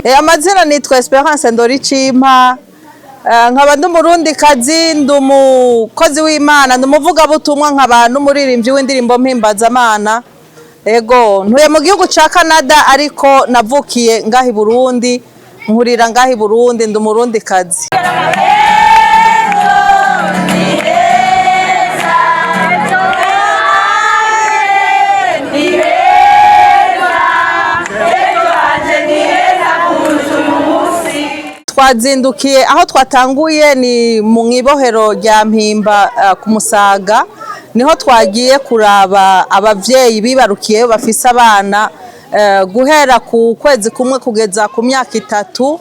Amazina nitwa Esperance Ndoricimpa, nkaba ndi umurundikazi, ndi umukozi w'Imana, ndi umuvugabutumwa, nkaba n'umuririmbyi w'indirimbo mpimbazamana. Ego ntuye mu gihugu ca Canada ariko navukiye ngaha i Burundi, nkurira ngaha i Burundi, ndi umurundikazi. Twazindukiye aho twatanguye ni mu ibohero rya Mpimba ku Musaga, niho twagiye kuraba abavyeyi bibarukiye bafise abana guhera ku kwezi kumwe kugeza ku myaka 3.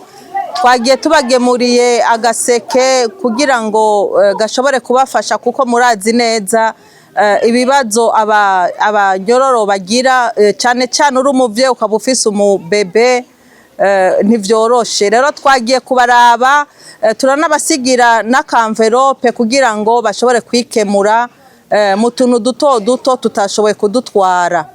Twagiye tubagemuriye agaseke kugira ngo gashobore kubafasha, kuko murazi neza ibibazo abanyororo bagira, cyane cyane uri umuvyeyi ukaba ufise umubebe ntivyoroshe. Rero twagiye kubaraba, turanabasigira n'akamverope kugira ngo bashobore kwikemura mu tuntu duto duto tutashoboye kudutwara.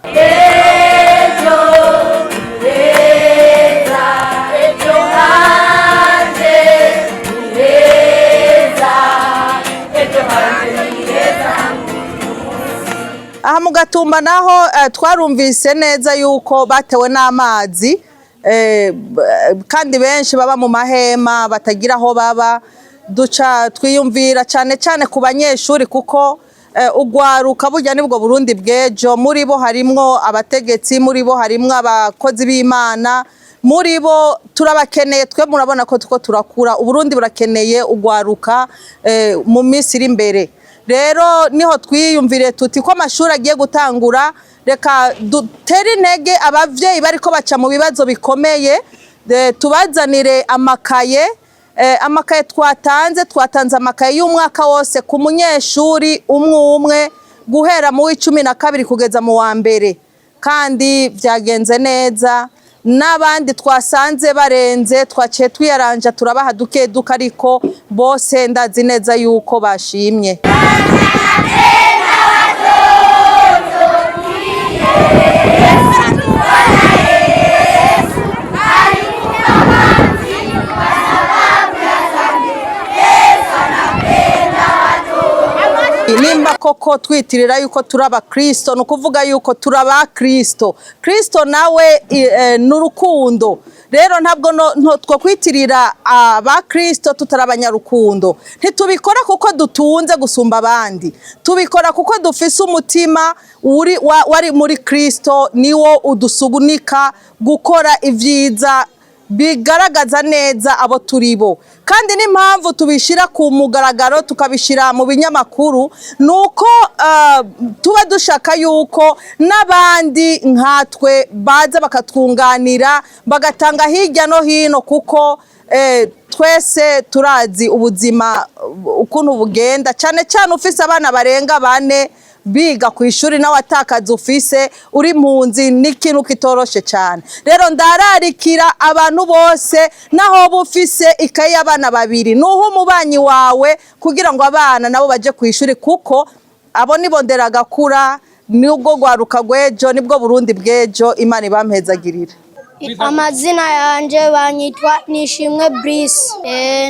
Aha mu Gatumba naho twarumvise neza yuko batewe n'amazi, kandi benshi baba mu mahema batagira aho baba. Duca twiyumvira cyane cyane ku banyeshuri, kuko ugwaruka burya nibwo Burundi bw'ejo. Muri bo harimwo abategetsi, muri bo harimwo abakozi b'Imana, muri bo turabakeneye. Twe murabona ko tuko turakura, Uburundi burakeneye ugwaruka mu minsi iri imbere. Rero niho twiyumvire tuti ko amashuri agiye gutangura, reka dutere intege abavyeyi bariko baca mu bibazo bikomeye, tubazanire amakaye. Amakaye twatanze amakaye y'umwaka wose ku munyeshuri umwe guhera mu w'12 kugeza mu wa mbere, kandi vyagenze neza. N'abandi twasanze barenze twaciye twiyaranja turabaha duke duke, ariko bose ndazi neza yuko bashimye. Nimba koko twitirira yuko turaba Kristo, nukuvuga yuko turaba Kristo. Kristo nawe n'urukundo. Rero ntabwo two kwitirira aba Kristo tutarabanya-rukundo. Ntitubikora kuko dutunze gusumba abandi, tubikora kuko dufise umutima wari muri Kristo, niwo udusugunika gukora ivyiza bigaragaza neza abo turibo. Kandi n'impamvu tubishira ku mugaragaro tukabishira mu binyamakuru, nuko tuba dushaka yuko n'abandi nkatwe baza bakatwunganira, bagatanga hirya no hino, kuko twese turazi ubuzima ukuntu bugenda, cyane cyane ufise abana barenga 4 biga ku ishuri nawe atakaza ufise uri mpunzi, n'ikintu kitoroshe cyane. Rero ndararikira abantu bose, naho bufise ikaye y'abana 2 nuho umubanyi wawe, kugira ngo abana nabo baje ku ishuri, kuko abo nibo nderagakura, nibwo gwaruka gwejo, nibwo Burundi bw'ejo. Imana ibampezagirira. Amazina yanje banyitwa Nishimwe Brice.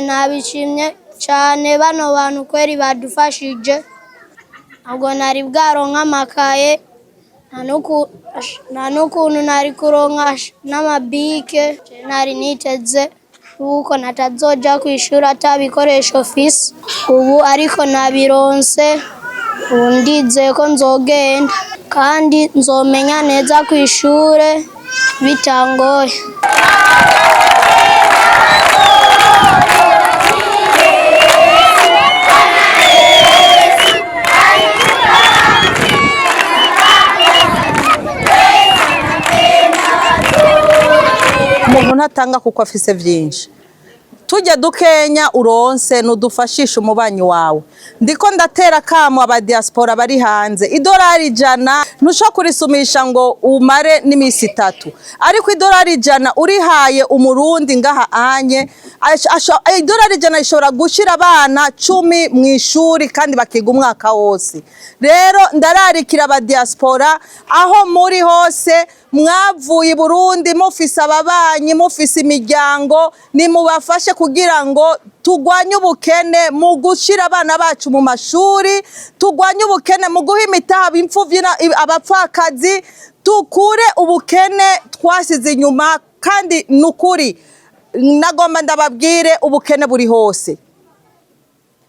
Nabishimye cyane bano bantu kweri badufashije. Ntabwo nari bwaronka amakaye, nta n'ukuntu nari kuronka n'amabike. Nari niteze yuko natazoja ku ishuri atabikoresho fise, ubu ariko nabironse. Ubu ndizeye ko nzogenda kandi nzomenya neza ku ishuri bitangoye. Umuntu ntatanga kuko afise vyinshi. Tujya dukenya uronse nudufashisha umubanyi wawe. Ndiko ndatera kamo aba diaspora bari hanze. Idolari 100 ntusho kurisumisha ngo umare n'imisi 3, ariko idolari 100 urihaye umurundi ngaha anye, idolari 100 ishobora gushira abana 10 mu ishuri kandi bakiga umwaka wose. Rero ndararikira aba diaspora aho muri hose, mwavuye i Burundi mufise ababanyi mufise imiryango nimubafashe kugira ngo tugwanye ubukene mu gushira abana bacu mu mashuri, tugwanye ubukene mu guha imitaha imfuvyi abapfakazi, tukure ubukene twasize inyuma. Kandi nukuri nagomba ndababwire ubukene buri hose,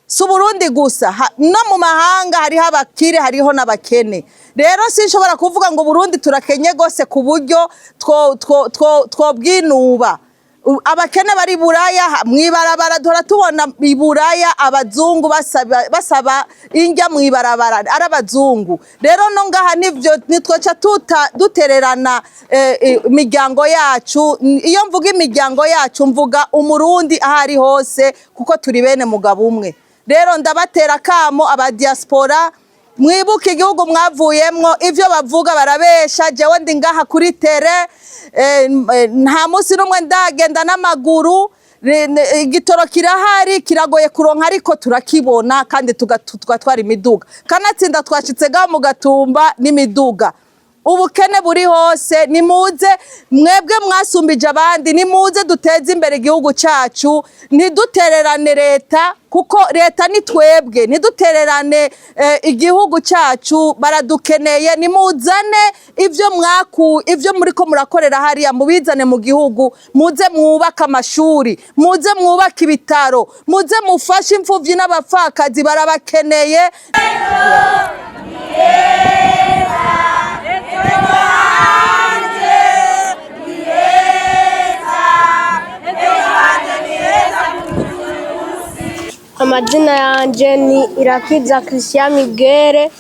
si Burundi gusa, no mu mahanga hariho abakire hariho n'abakene. Rero sinshobora kuvuga ngo Burundi turakenye gose ku buryo twobwinuba. Abakene bari Buraya mwibarabara dora tubona Iburaya abazungu basaba injya mwibarabara ari abazungu. Rero no ngaha nivyo nitwoca dutererana imiryango yacu. Iyo mvuga imiryango yacu mvuga umurundi ahari hose kuko turi bene mugabo umwe. Rero ndabatera kamo aba diaspora, mwibuke igihugu mwavuyemwo, ivyo bavuga barabesha. Jewe ndi ngaha kuri tere, nta musi numwe ndagenda n'amaguru, igitoro kirahari kiragoye kuronka ariko turakibona kandi tugatwara imiduga, kanatsinda twashitse gaho mu Gatumba n'imiduga. Ubukene buri hose, nimuze mwebwe mwasumbije abandi, nimuze duteze imbere igihugu cacu, ntidutererane leta kuko leta ni twebwe, ntidutererane igihugu cacu, baradukeneye. Nimuzane ivyo muriko murakorera hariya mubizane mu gihugu, muze mwubaka amashuri, muze mwubaka ibitaro, muze mufashe imfuvyi n'abapfakazi barabakeneye. Amazina yanje ni Irakiza Christian Migere,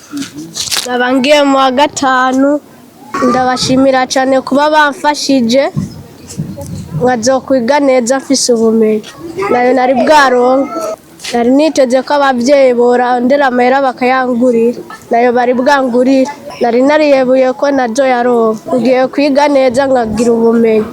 nabangiye mu wa gatanu. Ndabashimira cyane kuba bamfashije nkazokwiga neza mfise ubumenyi nayo nari bwaronka. Nari niteze ko abavyeyi borandera amahera bakayangurira, nayo bari bwangurira. Nari nariyebuye ko nazo yaronka, ngiye kwiga neza nkagira ubumenyi.